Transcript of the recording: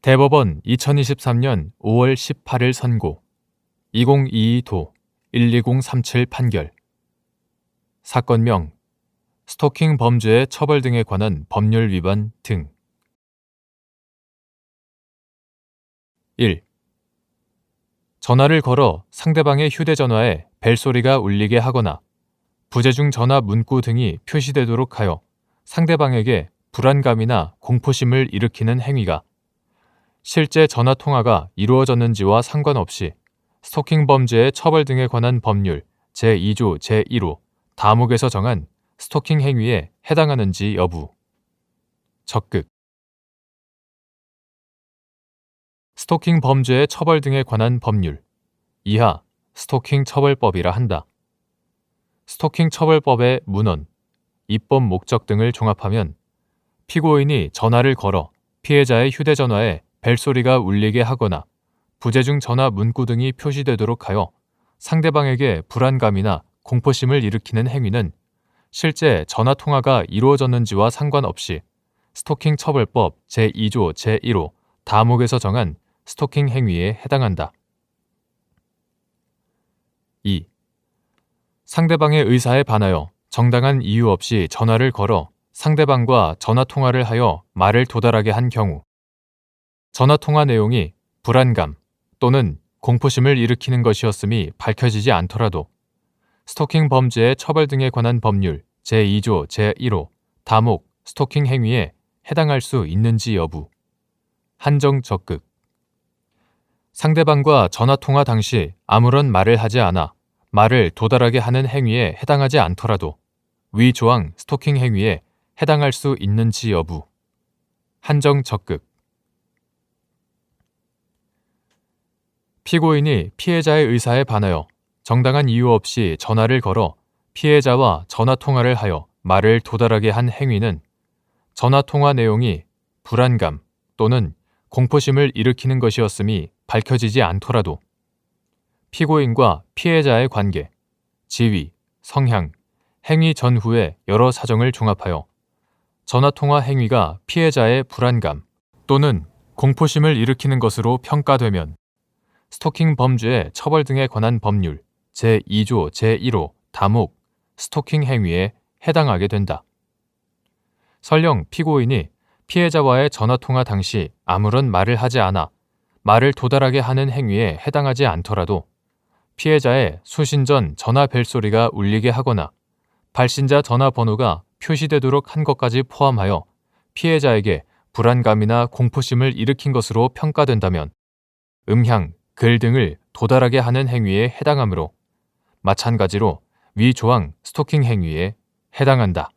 대법원 2023년 5월 18일 선고 2022도 12037 판결 사건명 스토킹 범죄의 처벌 등에 관한 법률 위반 등 1. 전화를 걸어 상대방의 휴대전화에 벨소리가 울리게 하거나 부재중 전화 문구 등이 표시되도록 하여 상대방에게 불안감이나 공포심을 일으키는 행위가 실제 전화통화가 이루어졌는지와 상관없이 스토킹 범죄의 처벌 등에 관한 법률 제2조 제1호 다목에서 정한 스토킹 행위에 해당하는지 여부. 적극 스토킹 범죄의 처벌 등에 관한 법률 이하 스토킹 처벌법이라 한다. 스토킹 처벌법의 문헌, 입법 목적 등을 종합하면 피고인이 전화를 걸어 피해자의 휴대전화에 벨소리가 울리게 하거나 부재중 전화 문구 등이 표시되도록 하여 상대방에게 불안감이나 공포심을 일으키는 행위는 실제 전화통화가 이루어졌는지와 상관없이 스토킹 처벌법 제2조 제1호 다목에서 정한 스토킹 행위에 해당한다. 2. 상대방의 의사에 반하여 정당한 이유 없이 전화를 걸어 상대방과 전화통화를 하여 말을 도달하게 한 경우 전화통화 내용이 불안감 또는 공포심을 일으키는 것이었음이 밝혀지지 않더라도 스토킹 범죄의 처벌 등에 관한 법률 제2조 제1호 다목 스토킹 행위에 해당할 수 있는지 여부. 한정 적극 상대방과 전화통화 당시 아무런 말을 하지 않아 말을 도달하게 하는 행위에 해당하지 않더라도 위 조항 스토킹 행위에 해당할 수 있는지 여부. 한정 적극 피고인이 피해자의 의사에 반하여 정당한 이유 없이 전화를 걸어 피해자와 전화통화를 하여 말을 도달하게 한 행위는 전화통화 내용이 불안감 또는 공포심을 일으키는 것이었음이 밝혀지지 않더라도 피고인과 피해자의 관계, 지위, 성향, 행위 전후의 여러 사정을 종합하여 전화통화 행위가 피해자의 불안감 또는 공포심을 일으키는 것으로 평가되면 스토킹 범죄의 처벌 등에 관한 법률 제2조 제1호 다목 스토킹 행위에 해당하게 된다. 설령 피고인이 피해자와의 전화통화 당시 아무런 말을 하지 않아 말을 도달하게 하는 행위에 해당하지 않더라도 피해자의 수신 전 전화 벨소리가 울리게 하거나 발신자 전화번호가 표시되도록 한 것까지 포함하여 피해자에게 불안감이나 공포심을 일으킨 것으로 평가된다면 음향, 글 등을 도달하게 하는 행위에 해당하므로 마찬가지로 위 조항 스토킹 행위에 해당한다.